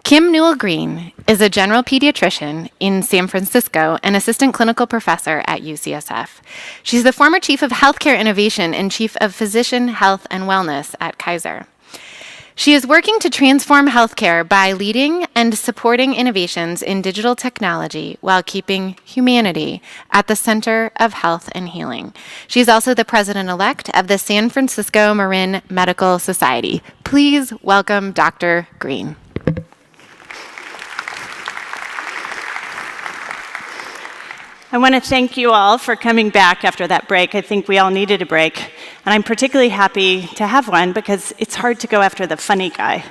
Kim Newell Green is a general pediatrician in San Francisco and assistant clinical professor at UCSF. She's the former chief of healthcare innovation and chief of physician health and wellness at Kaiser. She is working to transform healthcare by leading and supporting innovations in digital technology while keeping humanity at the center of health and healing. She's also the president-elect of the San Francisco Marin Medical Society. Please welcome Dr. Green. I want to thank you all for coming back after that break. I think we all needed a break. And I'm particularly happy to have one because it's hard to go after the funny guy.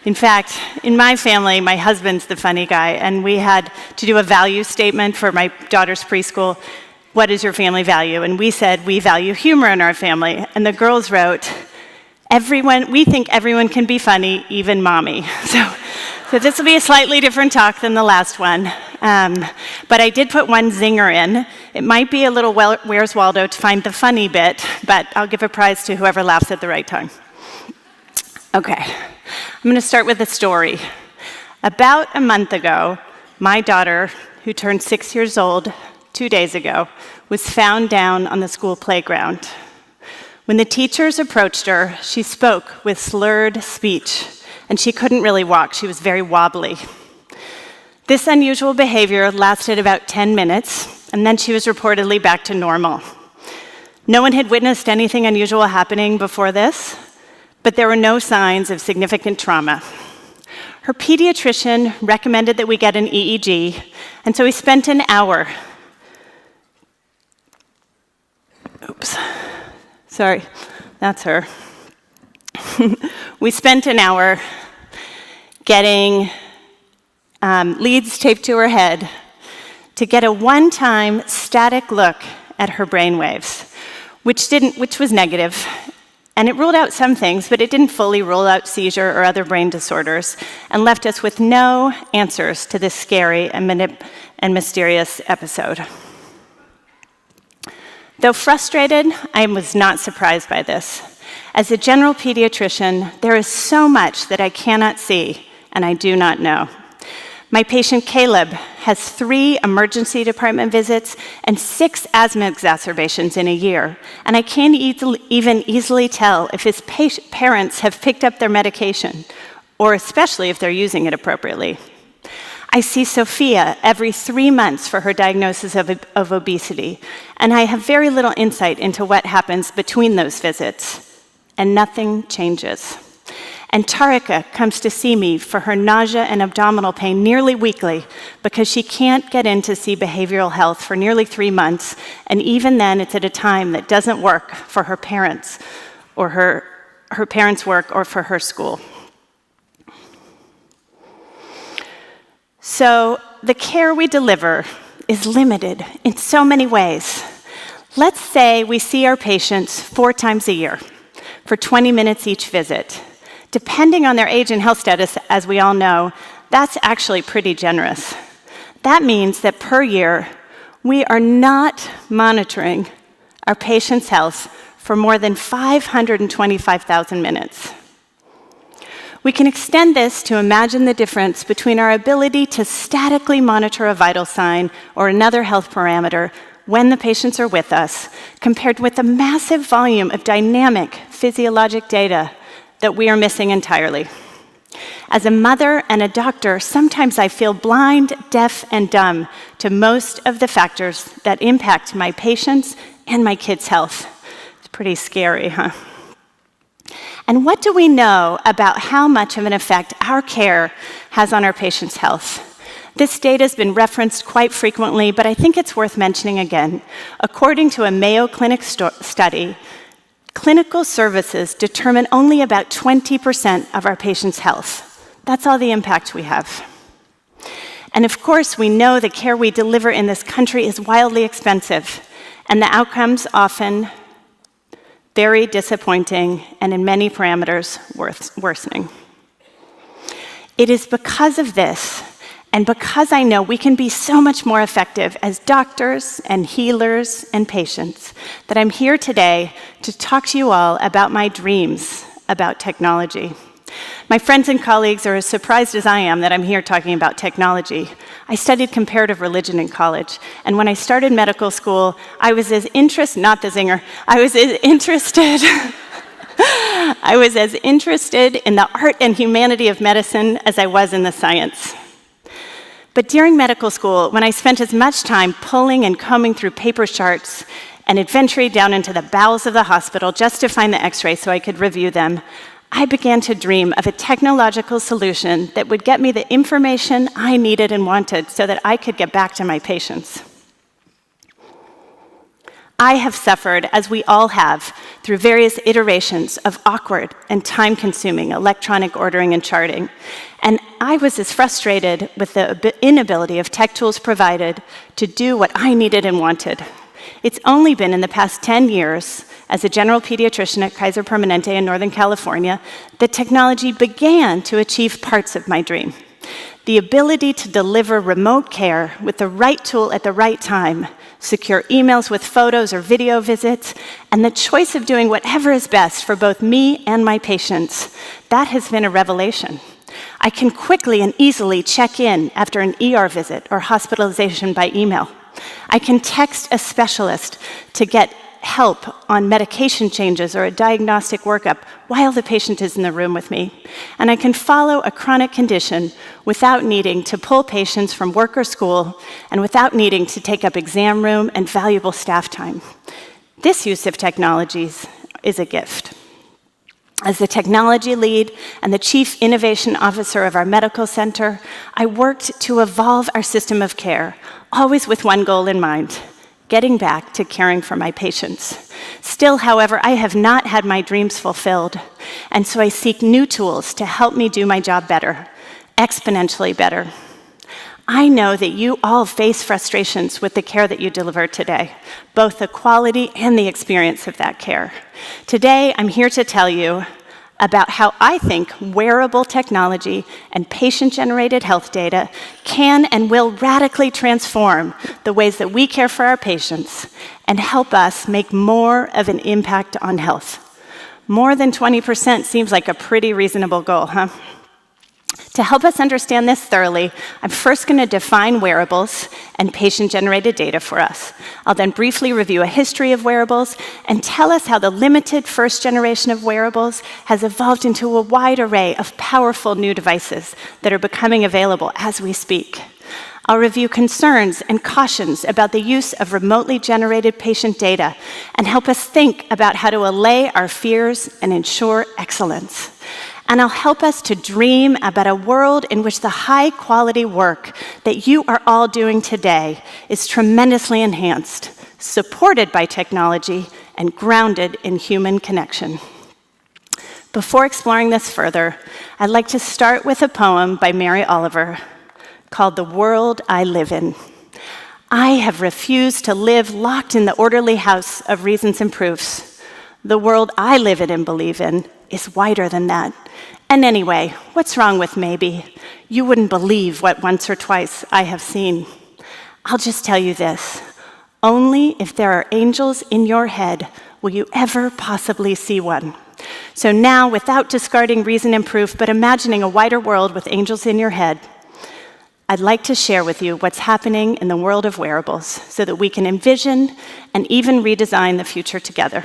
In fact, in my family, my husband's the funny guy, and we had to do a value statement for my daughter's preschool. What is your family value? And we said, we value humor in our family. And the girls wrote, we think everyone can be funny, even mommy. So this will be a slightly different talk than the last one. But I did put one zinger in. It might be a little Where's Waldo to find the funny bit, but I'll give a prize to whoever laughs at the right time. Okay, I'm going to start with a story. About a month ago, my daughter, who turned 6 years old 2 days ago, was found down on the school playground. When the teachers approached her, she spoke with slurred speech, and she couldn't really walk. She was very wobbly. This unusual behavior lasted about 10 minutes, and then she was reportedly back to normal. No one had witnessed anything unusual happening before this, but there were no signs of significant trauma. Her pediatrician recommended that we get an EEG, and so we spent an hour. Oops. Sorry, that's her. We spent an hour getting leads taped to her head to get a one-time static look at her brainwaves, which was negative. And it ruled out some things, but it didn't fully rule out seizure or other brain disorders, and left us with no answers to this scary and mysterious episode. Though frustrated, I was not surprised by this. As a general pediatrician, there is so much that I cannot see and I do not know. My patient Caleb has 3 emergency department visits and 6 asthma exacerbations in a year, and I can't even easily tell if his parents have picked up their medication, or especially if they're using it appropriately. I see Sophia every 3 months for her diagnosis of obesity, and I have very little insight into what happens between those visits, and nothing changes. And Tarika comes to see me for her nausea and abdominal pain nearly weekly because she can't get in to see behavioral health for nearly 3 months, and even then it's at a time that doesn't work for her parents or her parents' work or for her school. So the care we deliver is limited in so many ways. Let's say we see our patients 4 times a year for 20 minutes each visit. Depending on their age and health status, as we all know, that's actually pretty generous. That means that per year, we are not monitoring our patients' health for more than 525,000 minutes. We can extend this to imagine the difference between our ability to statically monitor a vital sign or another health parameter when the patients are with us, compared with the massive volume of dynamic physiologic data that we are missing entirely. As a mother and a doctor, sometimes I feel blind, deaf, and dumb to most of the factors that impact my patients and my kids' health. It's pretty scary, huh? And what do we know about how much of an effect our care has on our patients' health? This data has been referenced quite frequently, but I think it's worth mentioning again. According to a Mayo Clinic study, clinical services determine only about 20% of our patients' health. That's all the impact we have. And of course, we know the care we deliver in this country is wildly expensive, and the outcomes often very disappointing and in many parameters worsening. It is because of this, and because I know we can be so much more effective as doctors and healers and patients, that I'm here today to talk to you all about my dreams about technology. My friends and colleagues are as surprised as I am that I'm here talking about technology. I studied comparative religion in college, and when I started medical school, I was as interested in the art and humanity of medicine as I was in the science. But during medical school, when I spent as much time pulling and combing through paper charts and adventuring down into the bowels of the hospital just to find the x-ray so I could review them, I began to dream of a technological solution that would get me the information I needed and wanted so that I could get back to my patients. I have suffered, as we all have, through various iterations of awkward and time-consuming electronic ordering and charting, and I was as frustrated with the inability of tech tools provided to do what I needed and wanted. It's only been in the past 10 years, as a general pediatrician at Kaiser Permanente in Northern California, that technology began to achieve parts of my dream. The ability to deliver remote care with the right tool at the right time, secure emails with photos or video visits, and the choice of doing whatever is best for both me and my patients, that has been a revelation. I can quickly and easily check in after an ER visit or hospitalization by email. I can text a specialist to get help on medication changes or a diagnostic workup while the patient is in the room with me. And I can follow a chronic condition without needing to pull patients from work or school and without needing to take up exam room and valuable staff time. This use of technologies is a gift. As the technology lead and the chief innovation officer of our medical center, I worked to evolve our system of care, always with one goal in mind: getting back to caring for my patients. Still, however, I have not had my dreams fulfilled, and so I seek new tools to help me do my job better, exponentially better. I know that you all face frustrations with the care that you deliver today, both the quality and the experience of that care. Today, I'm here to tell you about how I think wearable technology and patient-generated health data can and will radically transform the ways that we care for our patients and help us make more of an impact on health. More than 20% seems like a pretty reasonable goal, huh? To help us understand this thoroughly, I'm first going to define wearables and patient-generated data for us. I'll then briefly review a history of wearables and tell us how the limited first generation of wearables has evolved into a wide array of powerful new devices that are becoming available as we speak. I'll review concerns and cautions about the use of remotely generated patient data and help us think about how to allay our fears and ensure excellence. And I'll help us to dream about a world in which the high-quality work that you are all doing today is tremendously enhanced, supported by technology, and grounded in human connection. Before exploring this further, I'd like to start with a poem by Mary Oliver called "The World I Live In." I have refused to live locked in the orderly house of reasons and proofs. The world I live in and believe in is wider than that. And anyway, what's wrong with maybe? You wouldn't believe what once or twice I have seen. I'll just tell you this: only if there are angels in your head will you ever possibly see one. So now, without discarding reason and proof, but imagining a wider world with angels in your head, I'd like to share with you what's happening in the world of wearables so that we can envision and even redesign the future together.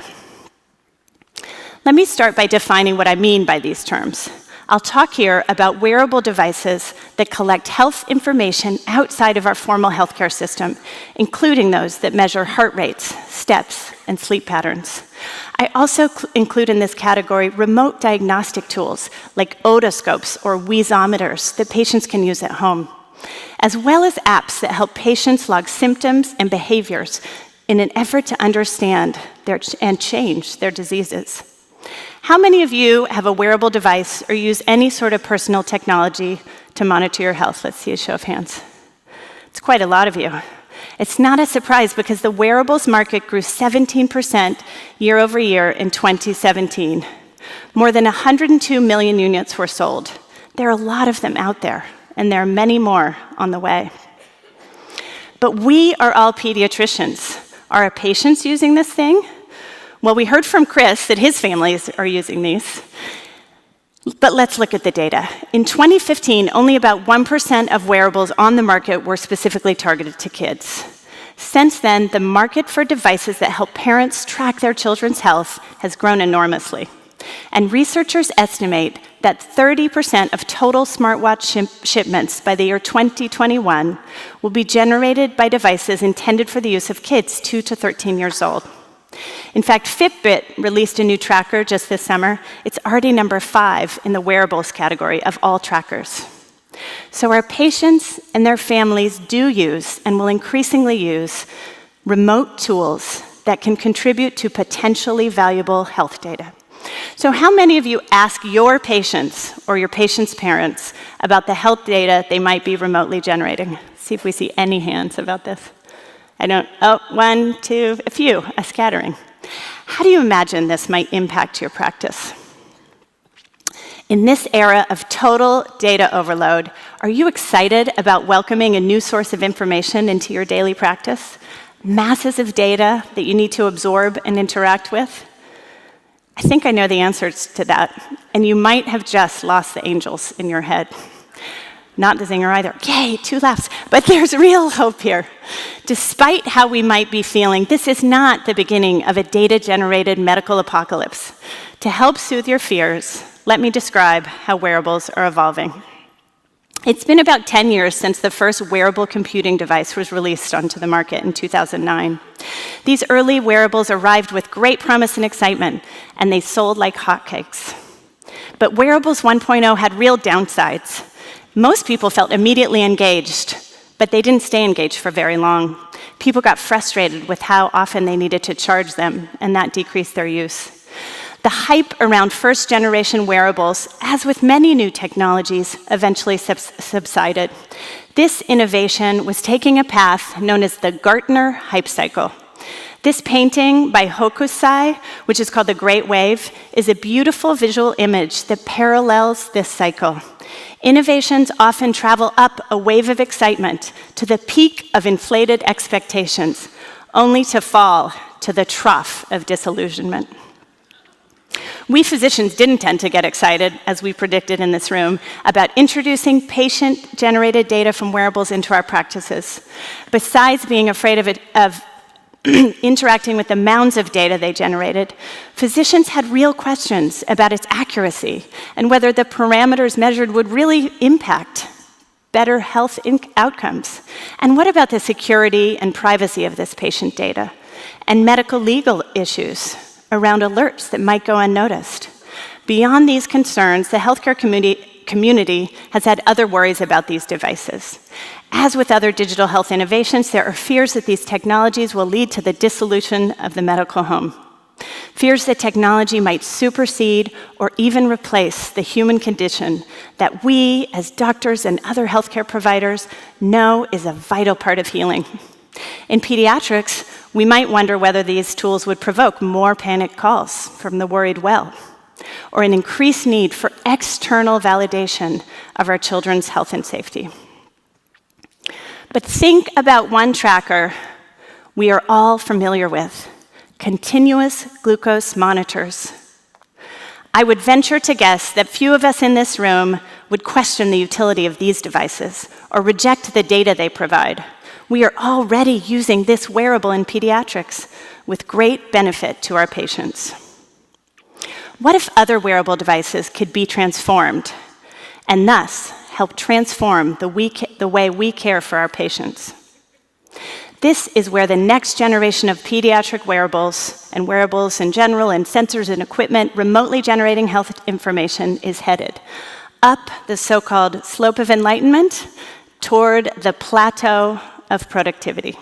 Let me start by defining what I mean by these terms. I'll talk here about wearable devices that collect health information outside of our formal healthcare system, including those that measure heart rates, steps, and sleep patterns. I also include in this category remote diagnostic tools like otoscopes or wheezometers that patients can use at home, as well as apps that help patients log symptoms and behaviors in an effort to understand and change their diseases. How many of you have a wearable device or use any sort of personal technology to monitor your health? Let's see a show of hands. It's quite a lot of you. It's not a surprise because the wearables market grew 17% year over year in 2017. More than 102 million units were sold. There are a lot of them out there, and there are many more on the way. But we are all pediatricians. Are our patients using this thing? Well, we heard from Chris that his families are using these. But let's look at the data. In 2015, only about 1% of wearables on the market were specifically targeted to kids. Since then, the market for devices that help parents track their children's health has grown enormously. And researchers estimate that 30% of total smartwatch shipments by the year 2021 will be generated by devices intended for the use of kids 2 to 13 years old. In fact, Fitbit released a new tracker just this summer. It's already number 5 in the wearables category of all trackers. So our patients and their families do use, and will increasingly use, remote tools that can contribute to potentially valuable health data. So how many of you ask your patients or your patients' parents about the health data they might be remotely generating? See if we see any hands about this. One, two, a few, a scattering. How do you imagine this might impact your practice? In this era of total data overload, are you excited about welcoming a new source of information into your daily practice? Masses of data that you need to absorb and interact with? I think I know the answers to that, and you might have just lost the angels in your head. Not the zinger either. Yay, 2 laughs. But there's real hope here. Despite how we might be feeling, this is not the beginning of a data-generated medical apocalypse. To help soothe your fears, let me describe how wearables are evolving. It's been about 10 years since the first wearable computing device was released onto the market in 2009. These early wearables arrived with great promise and excitement, and they sold like hotcakes. But Wearables 1.0 had real downsides. Most people felt immediately engaged, but they didn't stay engaged for very long. People got frustrated with how often they needed to charge them, and that decreased their use. The hype around first-generation wearables, as with many new technologies, eventually subsided. This innovation was taking a path known as the Gartner hype cycle. This painting by Hokusai, which is called The Great Wave, is a beautiful visual image that parallels this cycle. Innovations often travel up a wave of excitement to the peak of inflated expectations, only to fall to the trough of disillusionment. We physicians didn't tend to get excited, as we predicted in this room, about introducing patient-generated data from wearables into our practices. Besides being afraid of interacting with the mounds of data they generated, physicians had real questions about its accuracy and whether the parameters measured would really impact better health outcomes. And what about the security and privacy of this patient data? And medical legal issues around alerts that might go unnoticed. Beyond these concerns, the healthcare community has had other worries about these devices. As with other digital health innovations, there are fears that these technologies will lead to the dissolution of the medical home. Fears that technology might supersede or even replace the human condition that we, as doctors and other healthcare providers, know is a vital part of healing. In pediatrics, we might wonder whether these tools would provoke more panic calls from the worried well, or an increased need for external validation of our children's health and safety. But think about one tracker we are all familiar with: continuous glucose monitors. I would venture to guess that few of us in this room would question the utility of these devices or reject the data they provide. We are already using this wearable in pediatrics with great benefit to our patients. What if other wearable devices could be transformed and thus help transform the way we care for our patients? This is where the next generation of pediatric wearables in general, and sensors and equipment remotely generating health information is headed. Up the so-called slope of enlightenment toward the plateau of productivity.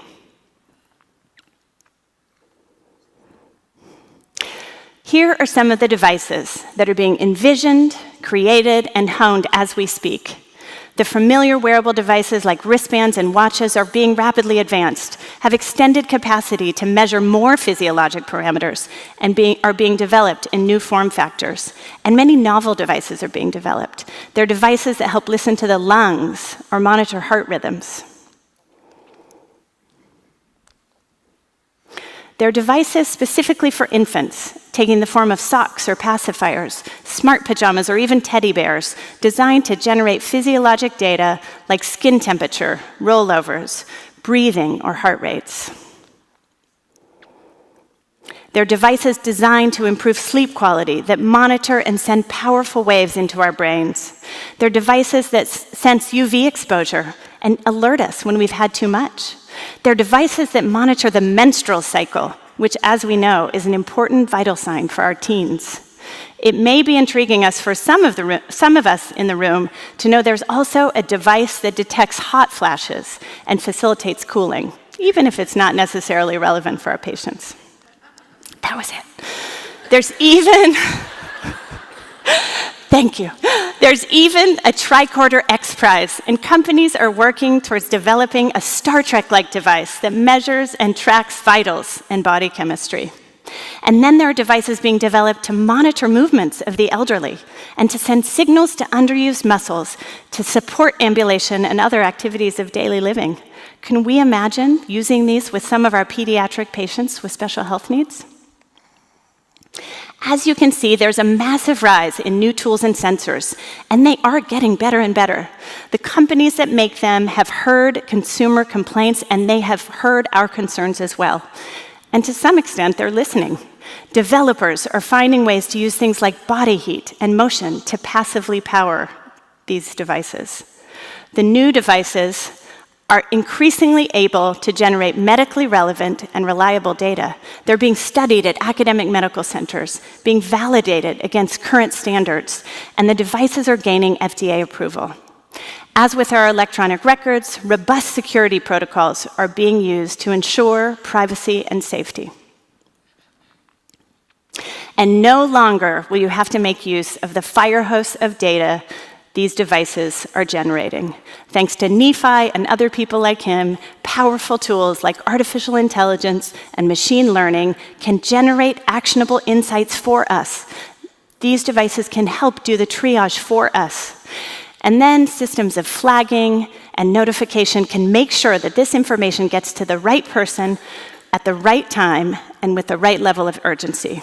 Here are some of the devices that are being envisioned, created, and honed as we speak. The familiar wearable devices like wristbands and watches are being rapidly advanced, have extended capacity to measure more physiologic parameters, and are being developed in new form factors. And many novel devices are being developed. They're devices that help listen to the lungs or monitor heart rhythms. They're devices specifically for infants, taking the form of socks or pacifiers, smart pajamas, or even teddy bears, designed to generate physiologic data like skin temperature, rollovers, breathing, or heart rates. They're devices designed to improve sleep quality that monitor and send powerful waves into our brains. They're devices that sense UV exposure and alert us when we've had too much. They're devices that monitor the menstrual cycle, which, as we know, is an important vital sign for our teens. It may be intriguing us for some of us in the room to know there's also a device that detects hot flashes and facilitates cooling, even if it's not necessarily relevant for our patients. That was it. There's even, thank you. There's even a tricorder X Prize, and companies are working towards developing a Star Trek-like device that measures and tracks vitals and body chemistry. And then there are devices being developed to monitor movements of the elderly and to send signals to underused muscles to support ambulation and other activities of daily living. Can we imagine using these with some of our pediatric patients with special health needs? As you can see, there's a massive rise in new tools and sensors, and they are getting better and better. The companies that make them have heard consumer complaints, and they have heard our concerns as well. And to some extent, they're listening. Developers are finding ways to use things like body heat and motion to passively power these devices. The new devices are increasingly able to generate medically relevant and reliable data. They're being studied at academic medical centers, being validated against current standards, and the devices are gaining FDA approval. As with our electronic records, robust security protocols are being used to ensure privacy and safety. And no longer will you have to make use of the fire hose of data these devices are generating. Thanks to Nephi and other people like him, powerful tools like artificial intelligence and machine learning can generate actionable insights for us. These devices can help do the triage for us. And then systems of flagging and notification can make sure that this information gets to the right person at the right time and with the right level of urgency.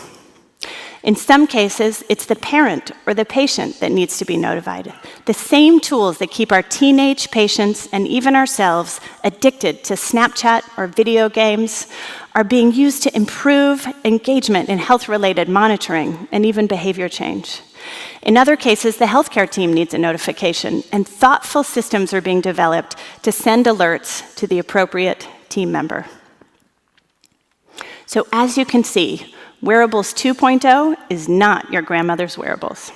In some cases, it's the parent or the patient that needs to be notified. The same tools that keep our teenage patients and even ourselves addicted to Snapchat or video games are being used to improve engagement in health-related monitoring and even behavior change. In other cases, the healthcare team needs a notification, and thoughtful systems are being developed to send alerts to the appropriate team member. So as you can see, Wearables 2.0 is not your grandmother's wearables.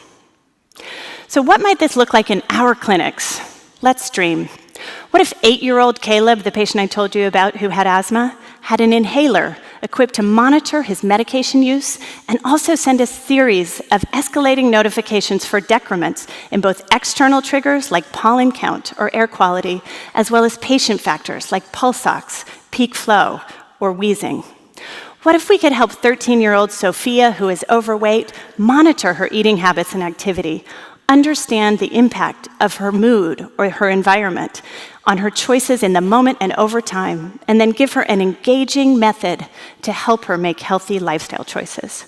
So what might this look like in our clinics? Let's dream. What if 8-year-old Caleb, the patient I told you about who had asthma, had an inhaler equipped to monitor his medication use and also send a series of escalating notifications for decrements in both external triggers like pollen count or air quality, as well as patient factors like pulse ox, peak flow, or wheezing? What if we could help 13-year-old Sophia, who is overweight, monitor her eating habits and activity, understand the impact of her mood or her environment on her choices in the moment and over time, and then give her an engaging method to help her make healthy lifestyle choices?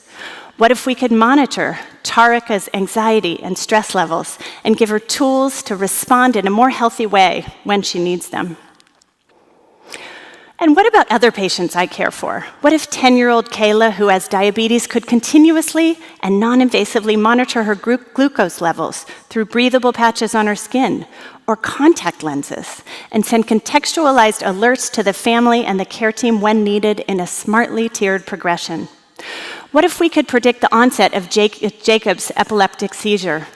What if we could monitor Tarika's anxiety and stress levels and give her tools to respond in a more healthy way when she needs them? And what about other patients I care for? What if 10-year-old Kayla, who has diabetes, could continuously and non-invasively monitor her glucose levels through breathable patches on her skin or contact lenses and send contextualized alerts to the family and the care team when needed in a smartly tiered progression? What if we could predict the onset of Jacob's epileptic seizure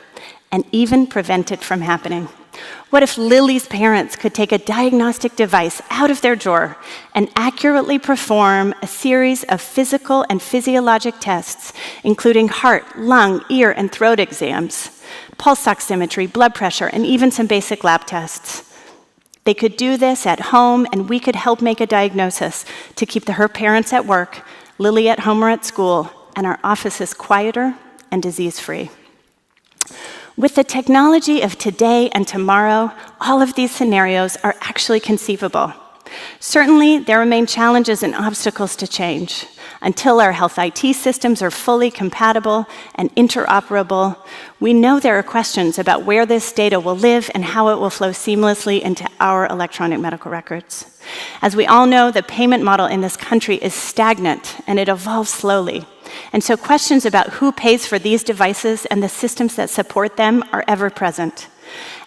and even prevent it from happening? What if Lily's parents could take a diagnostic device out of their drawer and accurately perform a series of physical and physiologic tests, including heart, lung, ear, and throat exams, pulse oximetry, blood pressure, and even some basic lab tests? They could do this at home, and we could help make a diagnosis to keep her parents at work, Lily at home or at school, and our offices quieter and disease-free. With the technology of today and tomorrow, all of these scenarios are actually conceivable. Certainly, there remain challenges and obstacles to change. Until our health IT systems are fully compatible and interoperable, we know there are questions about where this data will live and how it will flow seamlessly into our electronic medical records. As we all know, the payment model in this country is stagnant and it evolves slowly. And so questions about who pays for these devices and the systems that support them are ever present.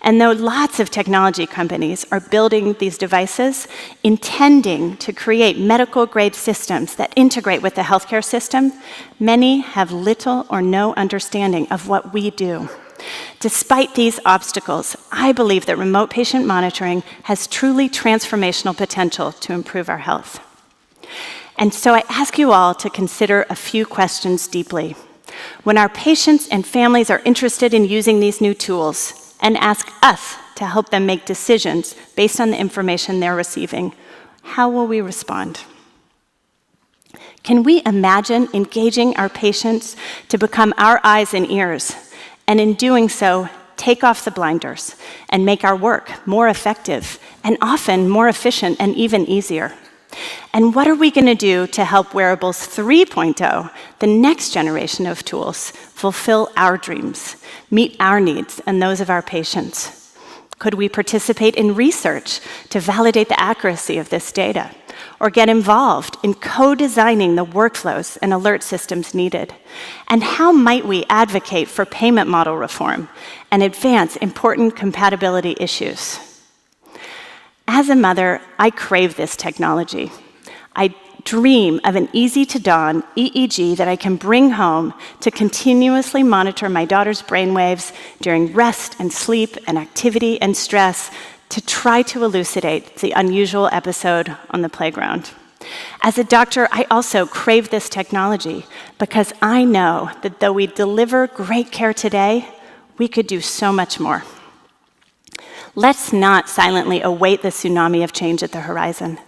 And though lots of technology companies are building these devices, intending to create medical-grade systems that integrate with the healthcare system, many have little or no understanding of what we do. Despite these obstacles, I believe that remote patient monitoring has truly transformational potential to improve our health. And so I ask you all to consider a few questions deeply. When our patients and families are interested in using these new tools, and ask us to help them make decisions based on the information they're receiving, how will we respond? Can we imagine engaging our patients to become our eyes and ears, and in doing so, take off the blinders and make our work more effective and often more efficient and even easier? And what are we going to do to help Wearables 3.0, the next generation of tools, fulfill our dreams, meet our needs and those of our patients? Could we participate in research to validate the accuracy of this data, or get involved in co-designing the workflows and alert systems needed? And how might we advocate for payment model reform and advance important compatibility issues? As a mother, I crave this technology. I dream of an easy-to-don EEG that I can bring home to continuously monitor my daughter's brainwaves during rest and sleep and activity and stress to try to elucidate the unusual episode on the playground. As a doctor, I also crave this technology because I know that though we deliver great care today, we could do so much more. Let's not silently await the tsunami of change at the horizon.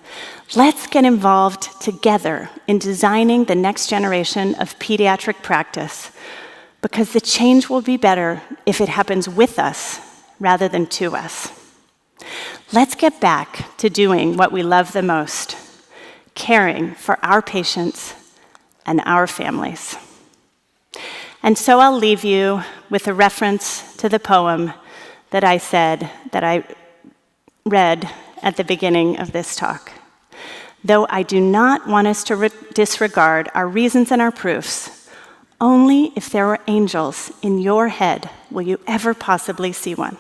Let's get involved together in designing the next generation of pediatric practice, because the change will be better if it happens with us rather than to us. Let's get back to doing what we love the most, caring for our patients and our families. And so I'll leave you with a reference to the poem that I read at the beginning of this talk. Though I do not want us to disregard our reasons and our proofs, only if there were angels in your head will you ever possibly see one.